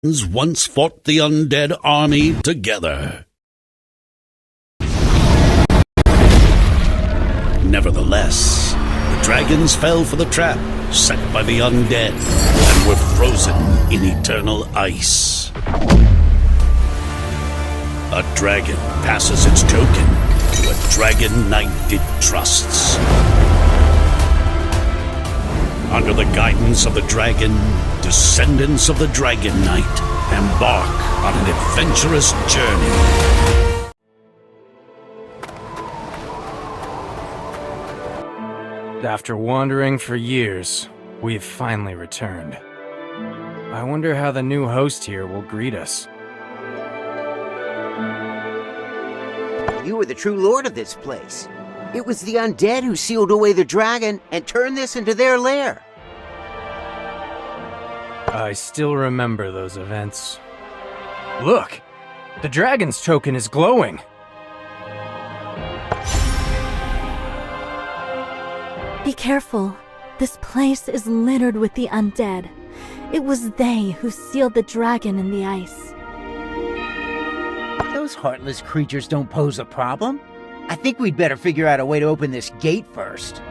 once fought the undead army together. Nevertheless, the dragons fell for the trap set by the undead and were frozen in eternal ice. A dragon passes its token to a dragon knight it trusts. Under the guidance of the dragon, descendants of the Dragon Knight embark on an adventurous journey. After wandering for years, we've finally returned. I wonder how the new host here will greet us. You are the true lord of this place. It was the undead who sealed away the dragon and turned this into their lair. I still remember those events. Look! The dragon's token is glowing! Be careful. This place is littered with the undead. It was they who sealed the dragon in the ice. Those heartless creatures don't pose a problem. I think we'd better figure out a way to open this gate first.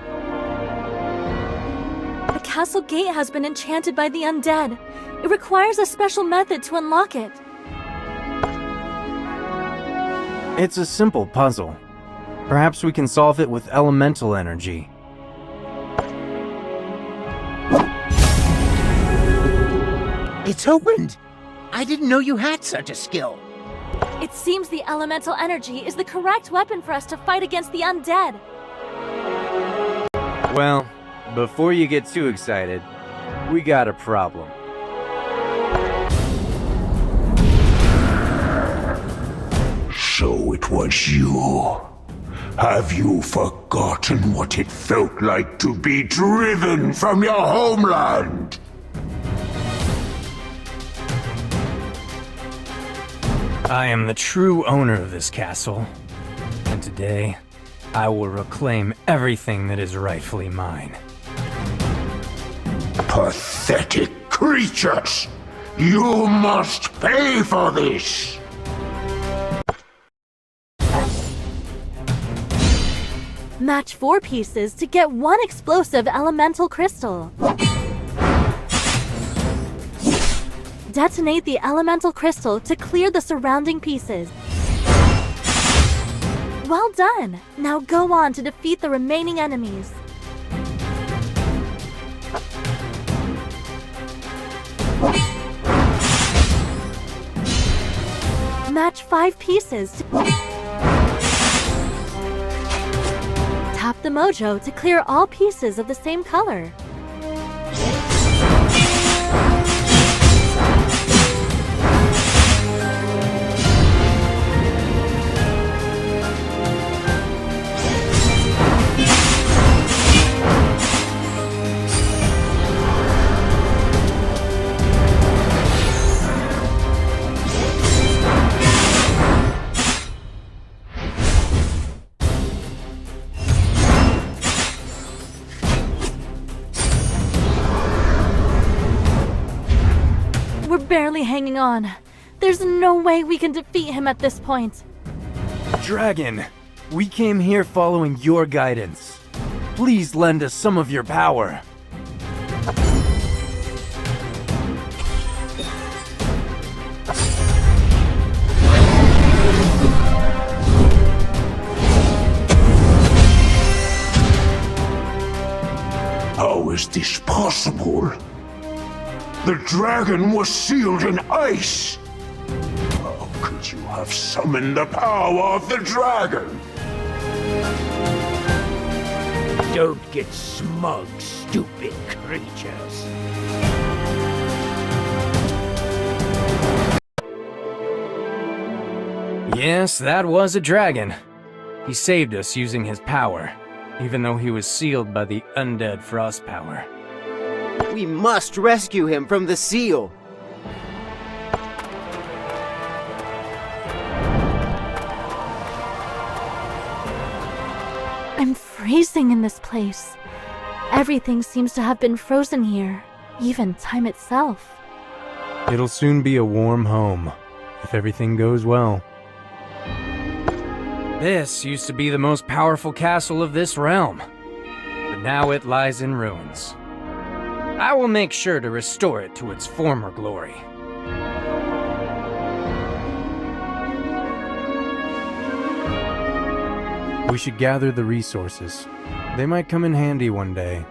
The castle gate has been enchanted by the undead. It requires a special method to unlock it. It's a simple puzzle. Perhaps we can solve it with elemental energy. It's opened! I didn't know you had such a skill. It seems the elemental energy is the correct weapon for us to fight against the undead. Well, before you get too excited, we got a problem. So it was you. Have you forgotten what it felt like to be driven from your homeland? I am the true owner of this castle, and today, I will reclaim everything that is rightfully mine. Pathetic creatures! You must pay for this! Match 4 pieces to get 1 explosive elemental crystal. Detonate the elemental crystal to clear the surrounding pieces. Well done! Now go on to defeat the remaining enemies. Match 5 pieces to tap the mojo to clear all pieces of the same color. We're barely hanging on. There's no way we can defeat him at this point. Dragon, we came here following your guidance. Please lend us some of your power. How is this possible? The dragon was sealed in ice! How could you have summoned the power of the dragon? Don't get smug, stupid creatures. Yes, that was a dragon. He saved us using his power, even though he was sealed by the undead frost power. We must rescue him from the seal. I'm freezing in this place. Everything seems to have been frozen here, even time itself. It'll soon be a warm home, if everything goes well. This used to be the most powerful castle of this realm, but now it lies in ruins. I will make sure to restore it to its former glory. We should gather the resources. They might come in handy one day.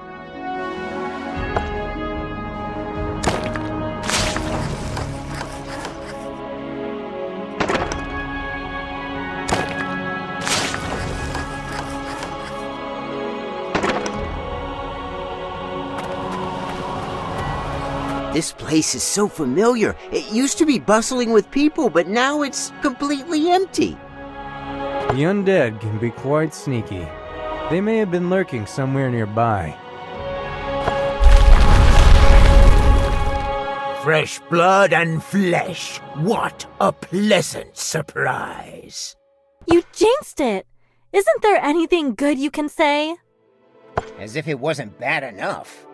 This place is so familiar. It used to be bustling with people, but now it's completely empty. The undead can be quite sneaky. They may have been lurking somewhere nearby. Fresh blood and flesh. What a pleasant surprise. You jinxed it! Isn't there anything good you can say? As if it wasn't bad enough.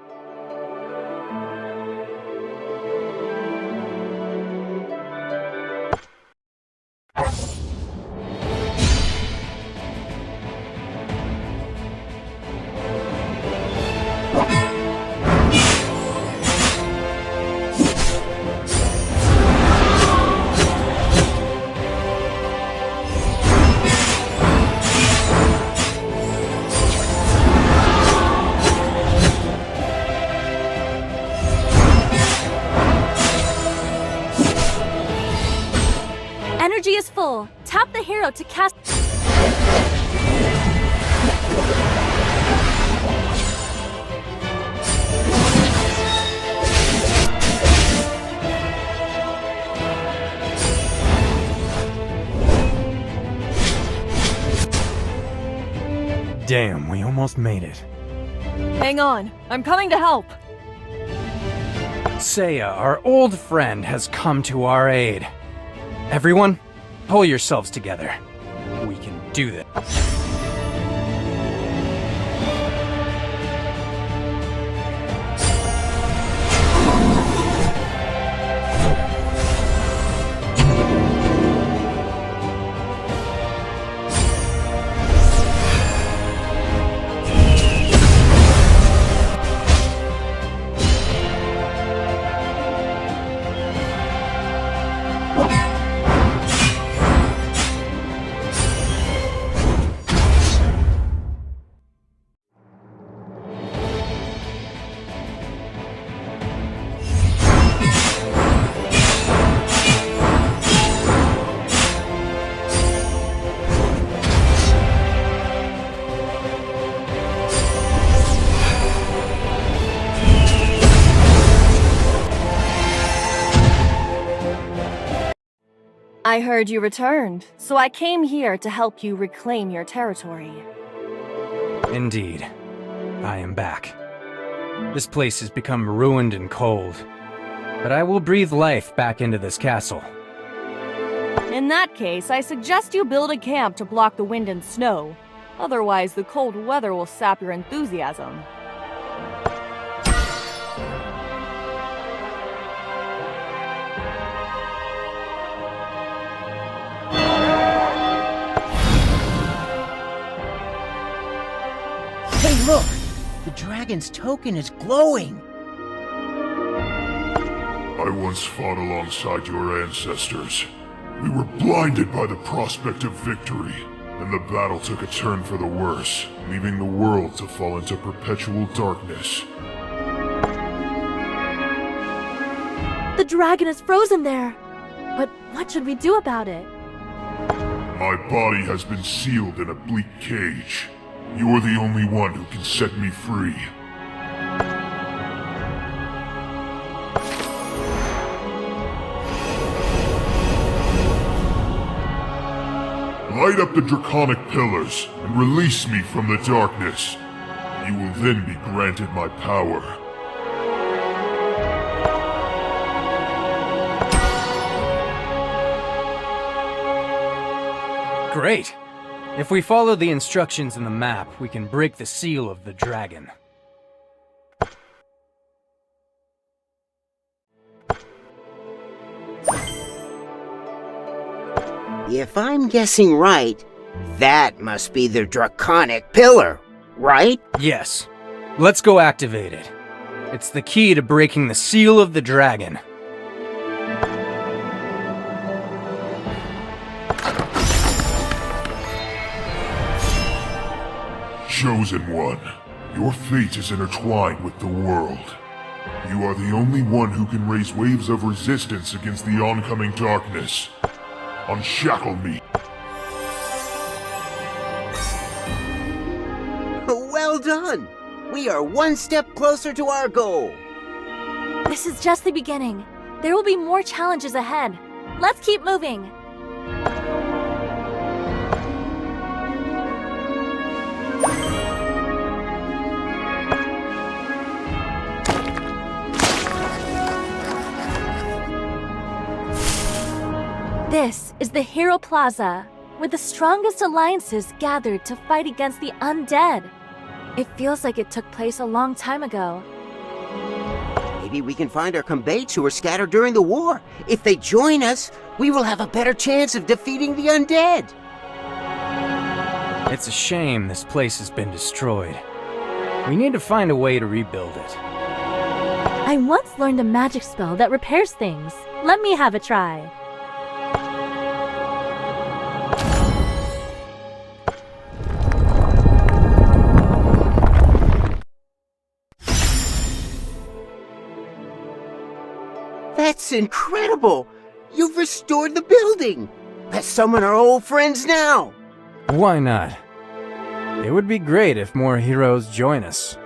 Energy is full. Tap the hero to cast... Damn, we almost made it. Hang on, I'm coming to help. Seiya, our old friend, has come to our aid. Everyone, pull yourselves together. We can do this. I heard you returned, so I came here to help you reclaim your territory. Indeed, I am back. This place has become ruined and cold, but I will breathe life back into this castle. In that case, I suggest you build a camp to block the wind and snow. Otherwise, the cold weather will sap your enthusiasm. Hey, look! The dragon's token is glowing! I once fought alongside your ancestors. We were blinded by the prospect of victory, and the battle took a turn for the worse, leaving the world to fall into perpetual darkness. The dragon is frozen there. But what should we do about it? My body has been sealed in a bleak cage. You're the only one who can set me free. Light up the draconic pillars and release me from the darkness. You will then be granted my power. Great! If we follow the instructions in the map, we can break the seal of the dragon. If I'm guessing right, that must be the draconic pillar, right? Yes. Let's go activate it. It's the key to breaking the seal of the dragon. Chosen One, your fate is intertwined with the world. You are the only one who can raise waves of resistance against the oncoming darkness. Unshackle me. Well done! We are one step closer to our goal. This is just the beginning. There will be more challenges ahead. Let's keep moving. This is the Hero Plaza, where the strongest alliances gathered to fight against the undead. It feels like it took place a long time ago. Maybe we can find our combates who were scattered during the war. If they join us, we will have a better chance of defeating the undead. It's a shame this place has been destroyed. We need to find a way to rebuild it. I once learned a magic spell that repairs things. Let me have a try. That's incredible! You've restored the building! Let's summon our old friends now! Why not? It would be great if more heroes join us.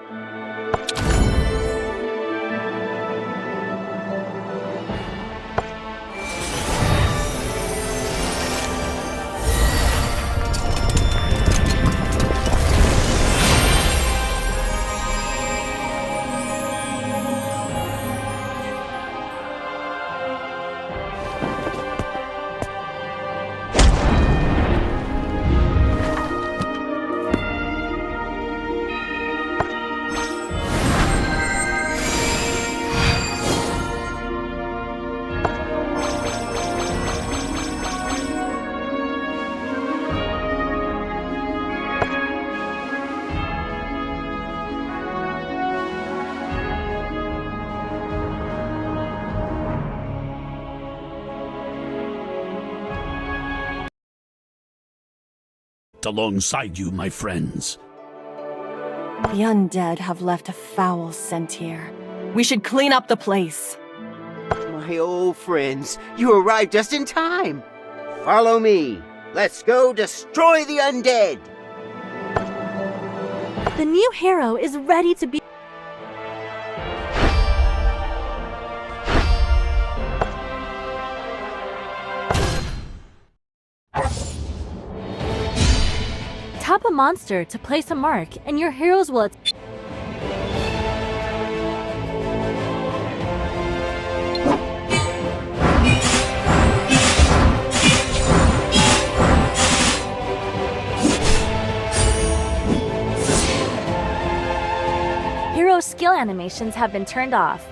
Alongside you, my friends. The undead have left a foul scent here. We should clean up the place. My old friends, you arrived just in time. Follow me. Let's go destroy the undead. The new hero is ready to be... Tap a monster to place a mark, and your heroes will... Hero skill animations have been turned off.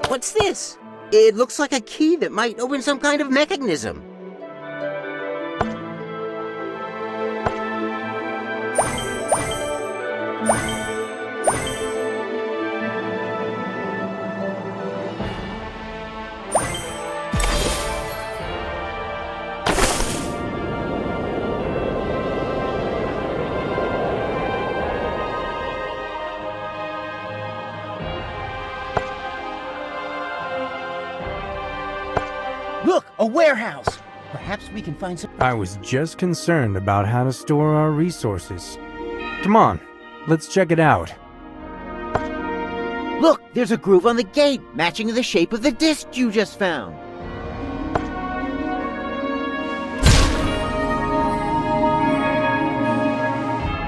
What's this? It looks like a key that might open some kind of mechanism. Look, a warehouse! Perhaps we can find some... I was just concerned about how to store our resources. Come on, let's check it out. Look, there's a groove on the gate, matching the shape of the disc you just found.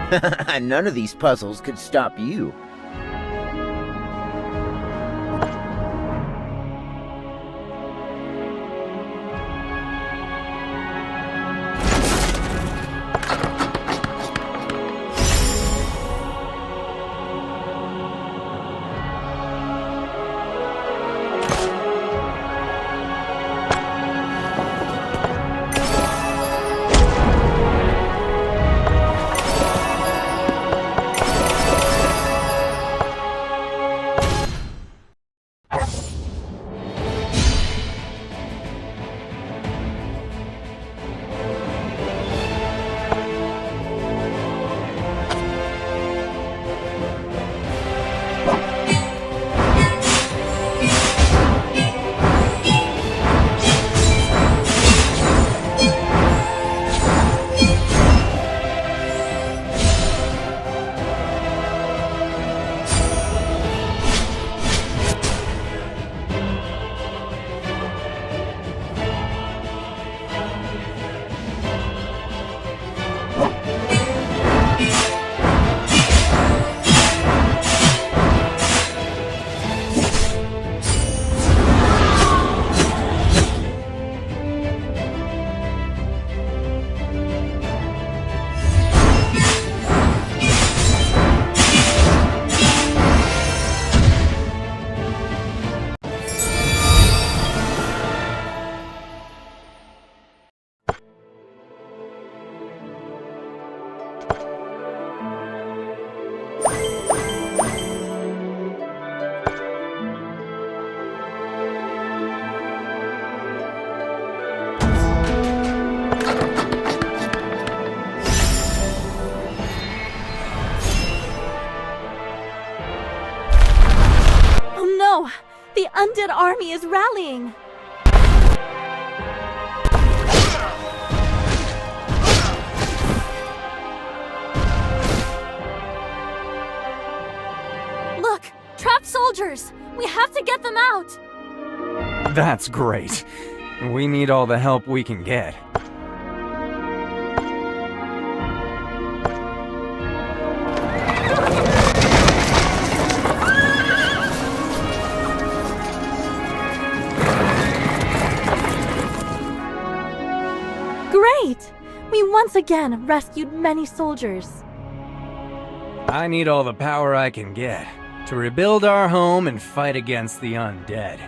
None of these puzzles could stop you. The undead army is rallying! Look! Trapped soldiers! We have to get them out! That's great. We need all the help we can get. Great! We once again rescued many soldiers. I need all the power I can get to rebuild our home and fight against the undead.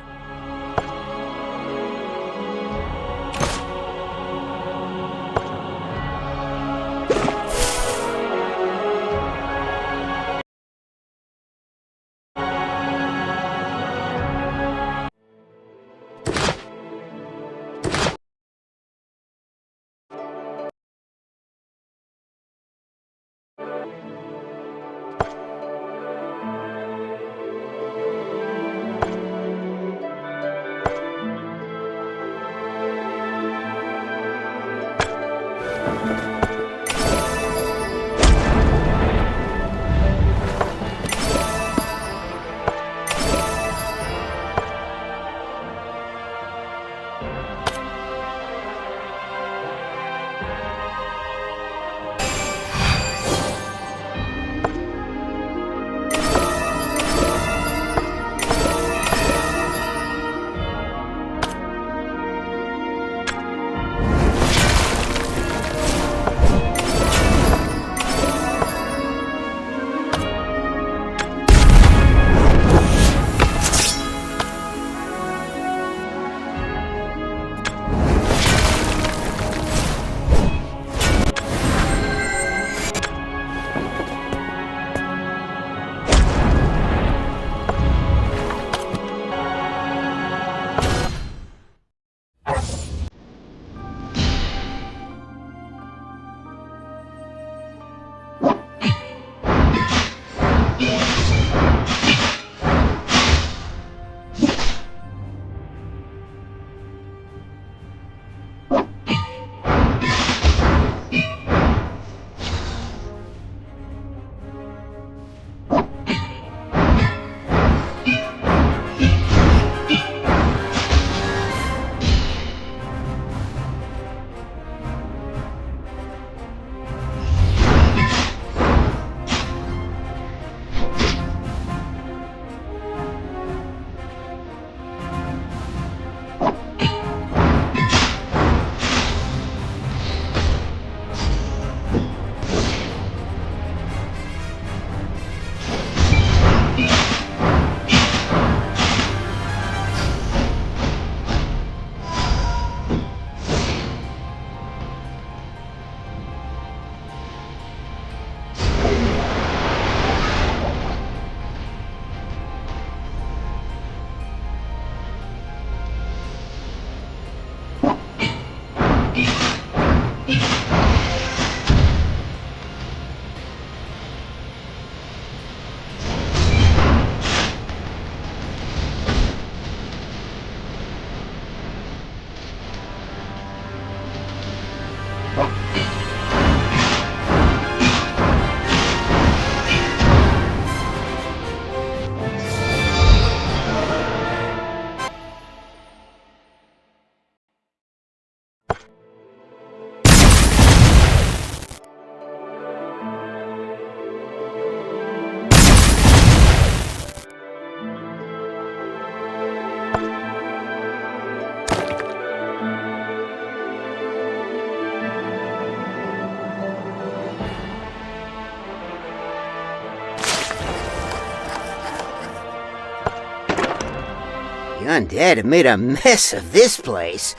The undead have made a mess of this place.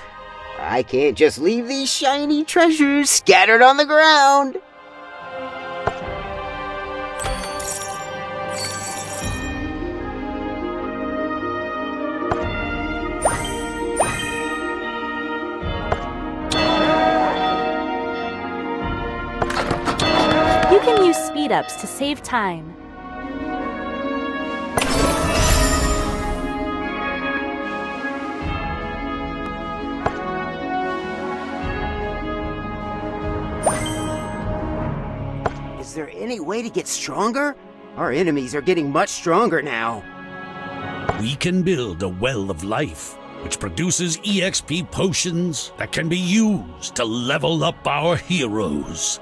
I can't just leave these shiny treasures scattered on the ground. You can use speed-ups to save time. Is there any way to get stronger? Our enemies are getting much stronger now. We can build a well of life, which produces EXP potions that can be used to level up our heroes.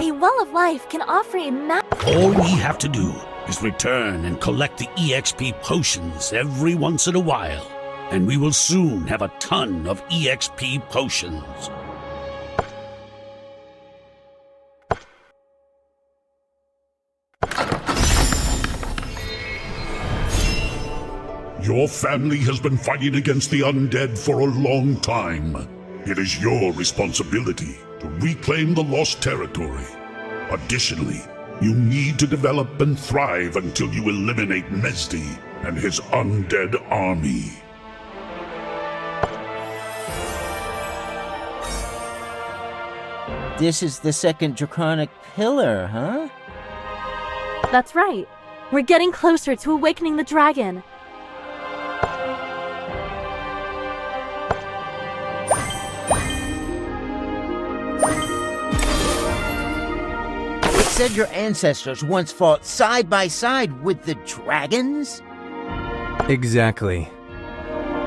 A well of life can offer a All we have to do is return and collect the EXP potions every once in a while, and we will soon have a ton of EXP potions. Your family has been fighting against the undead for a long time. It is your responsibility to reclaim the lost territory. Additionally, you need to develop and thrive until you eliminate Mesdi and his undead army. This is the second draconic pillar, huh? That's right. We're getting closer to awakening the dragon. It said your ancestors once fought side by side with the dragons? Exactly.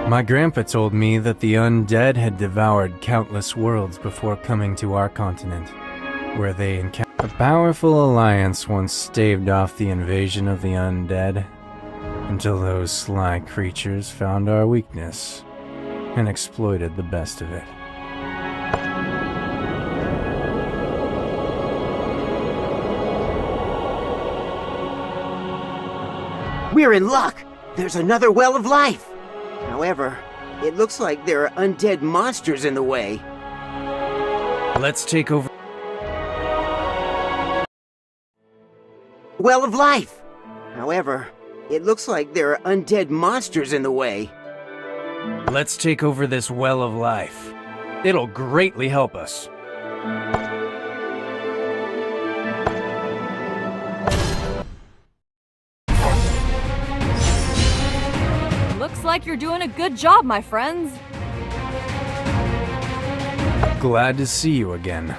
My grandpa told me that the undead had devoured countless worlds before coming to our continent, where they encountered. A powerful alliance once staved off the invasion of the undead, until those sly creatures found our weakness and exploited the best of it. We're in luck! There's another well of life! However, it looks like there are undead monsters in the way. Let's take over. Well of life! However, it looks like there are undead monsters in the way. Let's take over this well of life. It'll greatly help us. Looks like you're doing a good job, my friends. Glad to see you again.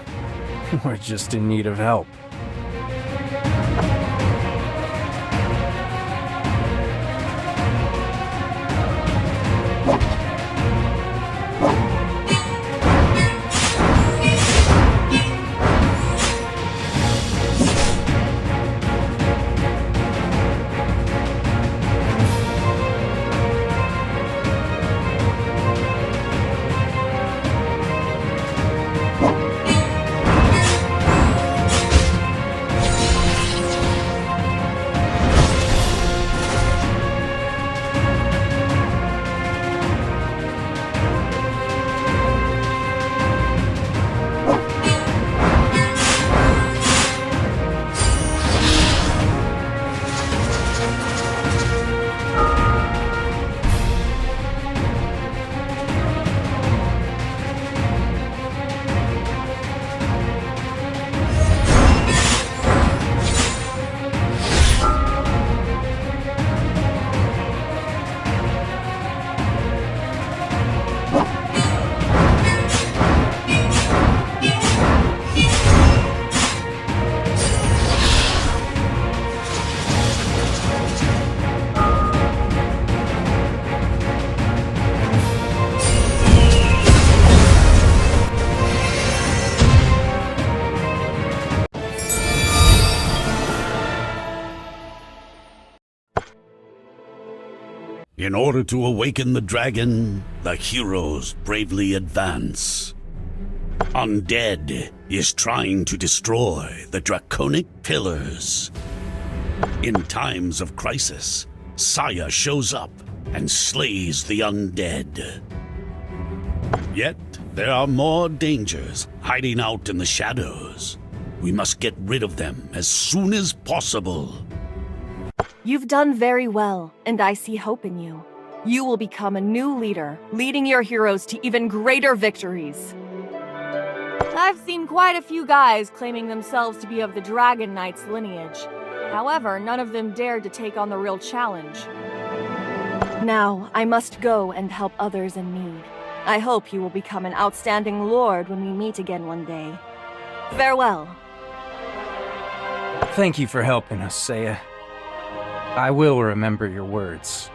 We're just in need of help. In order to awaken the dragon, the heroes bravely advance. Undead is trying to destroy the draconic pillars. In times of crisis, Saya shows up and slays the undead. Yet, there are more dangers hiding out in the shadows. We must get rid of them as soon as possible. You've done very well, and I see hope in you. You will become a new leader, leading your heroes to even greater victories. I've seen quite a few guys claiming themselves to be of the Dragon Knight's lineage. However, none of them dared to take on the real challenge. Now, I must go and help others in need. I hope you will become an outstanding lord when we meet again one day. Farewell. Thank you for helping us, Saya. I will remember your words.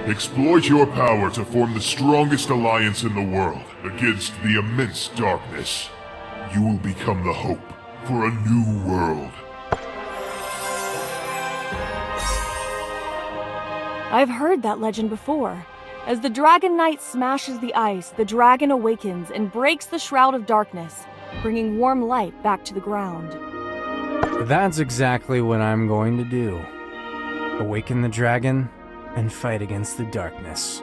Exploit your power to form the strongest alliance in the world against the immense darkness. You will become the hope for a new world. I've heard that legend before. As the Dragon Knight smashes the ice, the dragon awakens and breaks the Shroud of Darkness, bringing warm light back to the ground. That's exactly what I'm going to do. Awaken the dragon and fight against the darkness.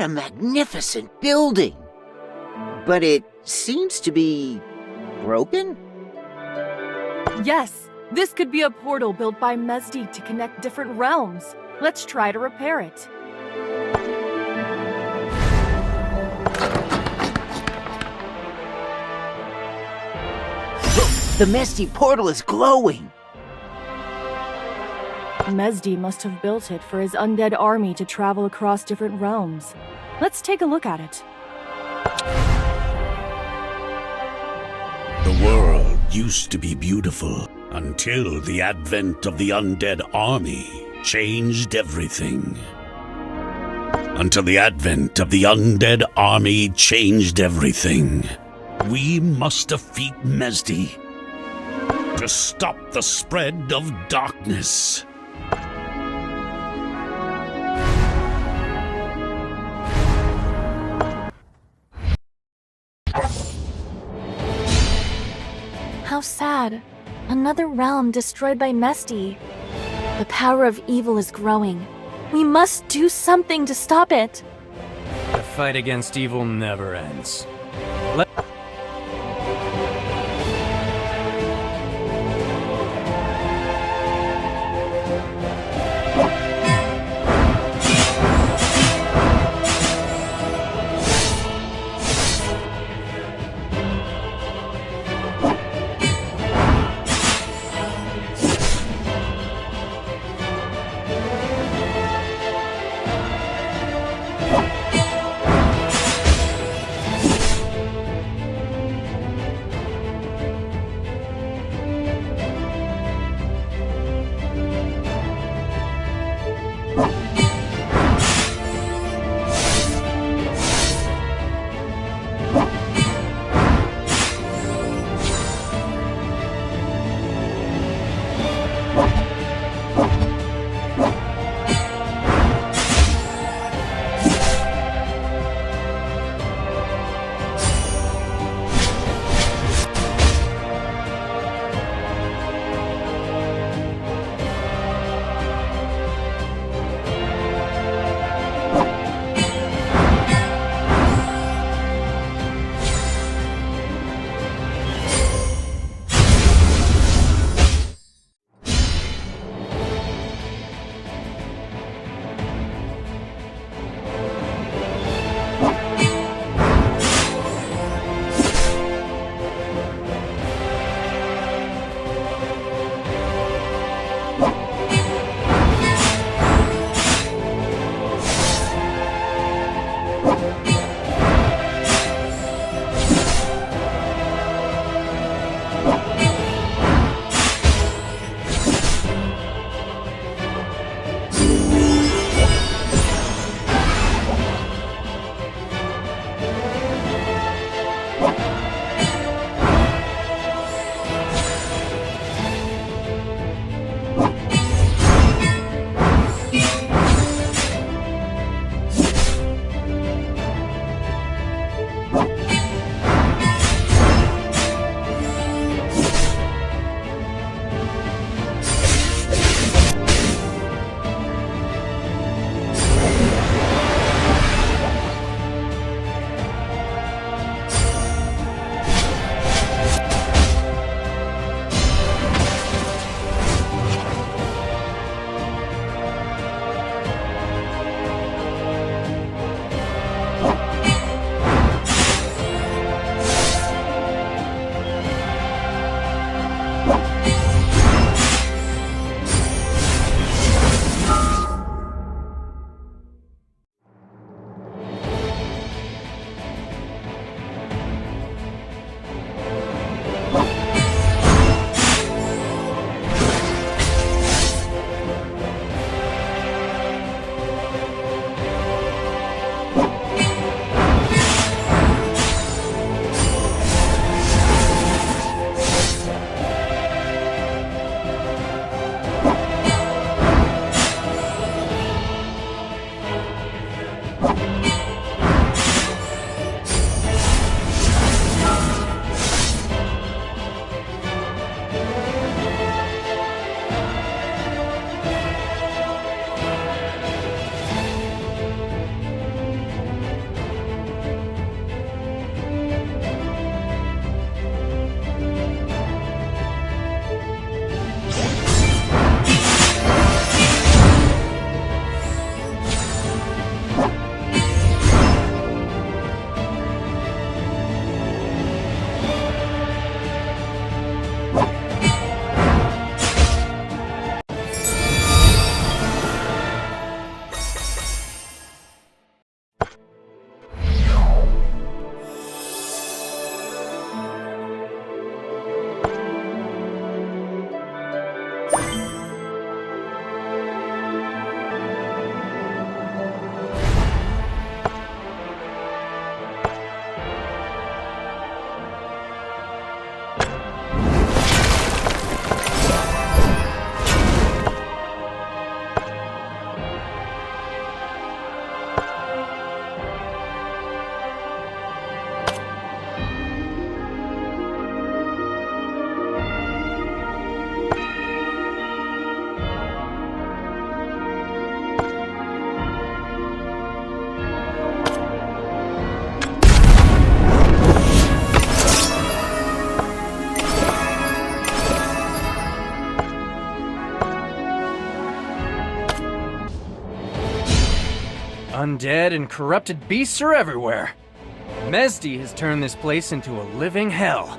What a magnificent building! But it seems to be broken? Yes, this could be a portal built by Mesdi to connect different realms. Let's try to repair it. The Mesty portal is glowing! Mesdi must have built it for his undead army to travel across different realms. Let's take a look at it. The world used to be beautiful until the advent of the undead army changed everything. Until the advent of the undead army changed everything. We must defeat Mesdi to stop the spread of darkness. How sad. Another realm destroyed by Mesty. The power of evil is growing. We must do something to stop it. The fight against evil never ends. Undead and corrupted beasts are everywhere. Mesdi has turned this place into a living hell.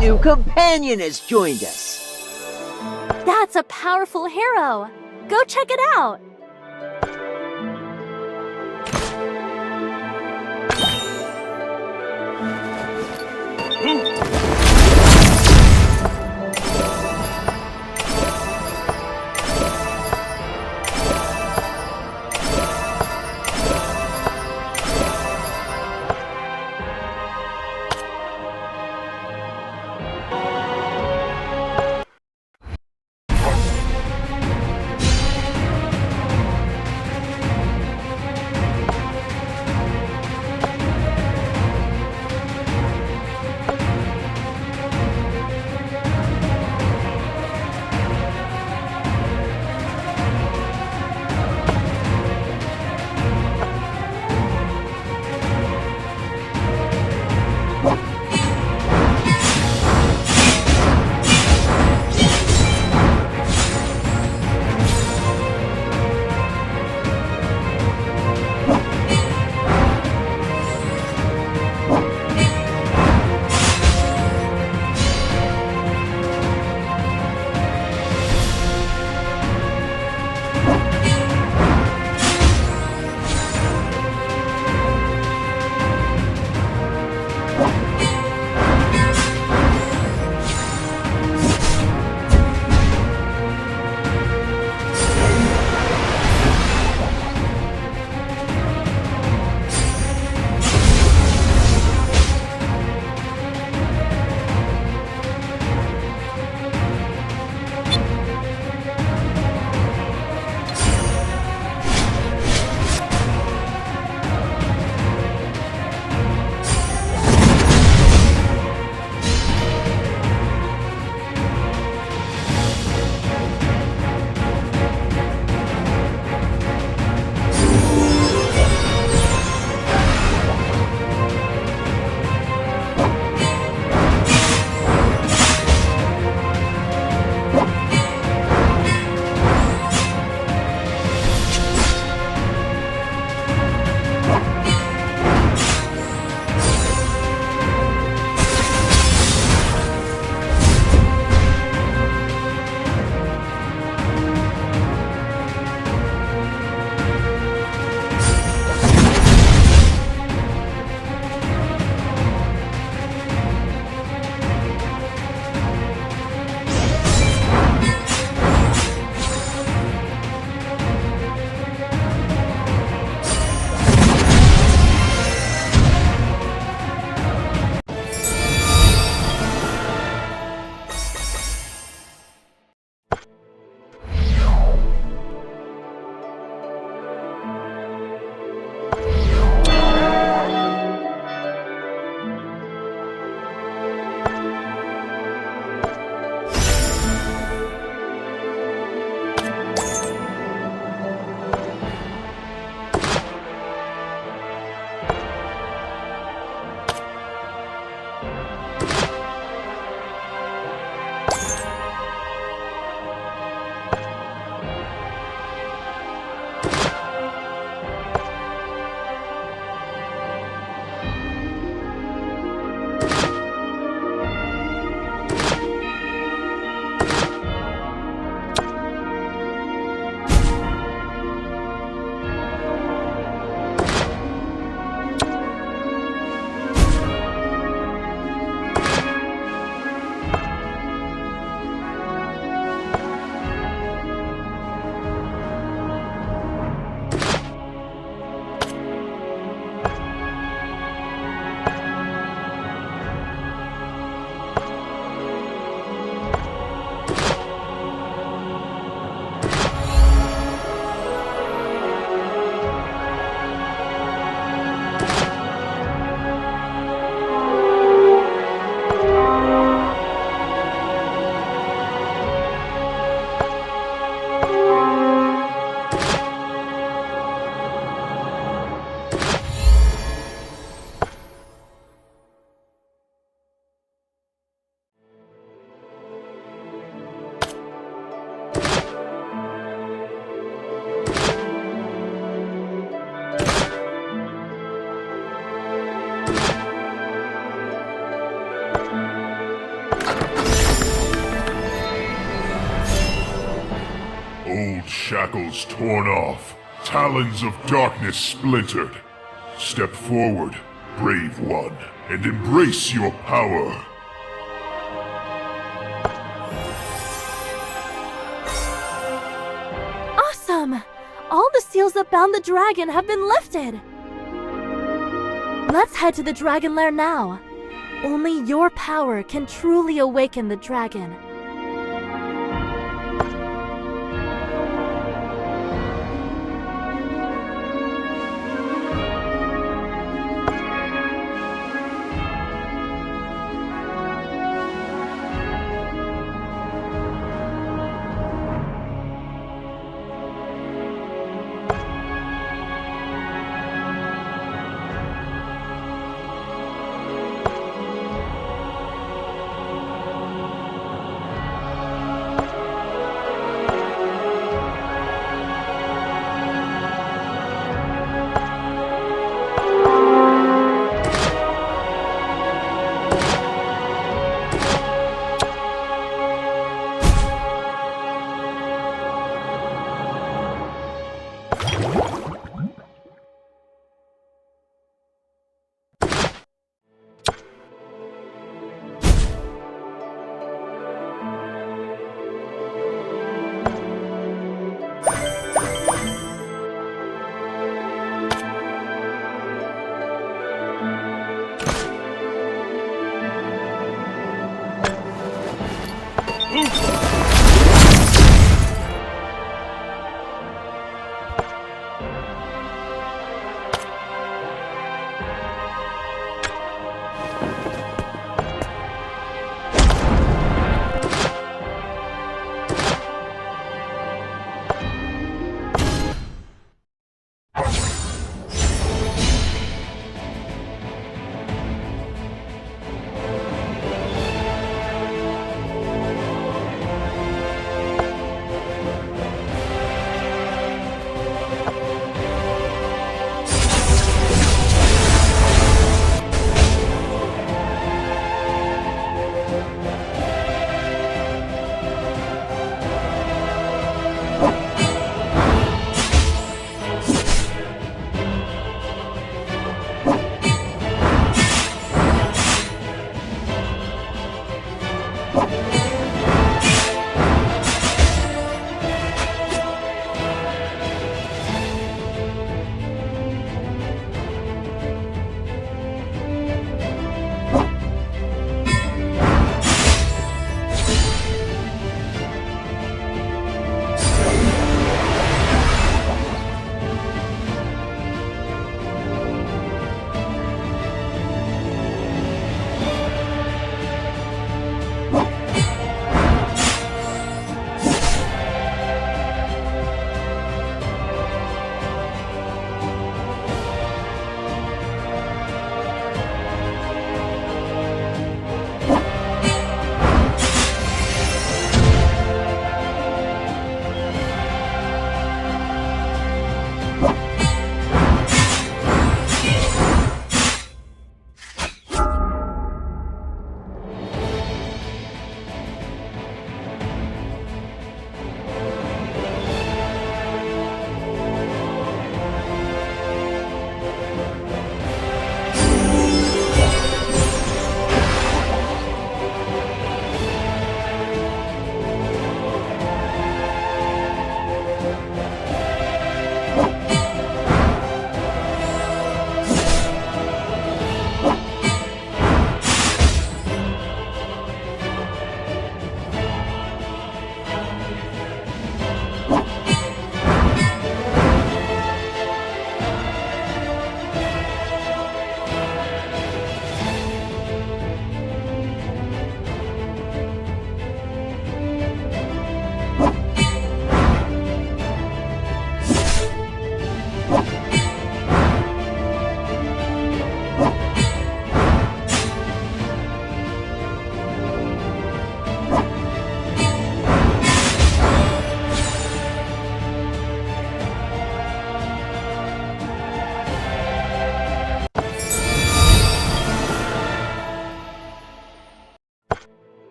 new companion has joined us. That's a powerful hero. Go check it out. shackles torn off, talons of darkness splintered. Step forward, brave one, and embrace your power. Awesome! All the seals that bound the dragon have been lifted! Let's head to the dragon lair now. Only your power can truly awaken the dragon.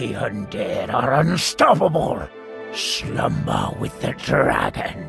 The undead are unstoppable. Slumber with the dragon.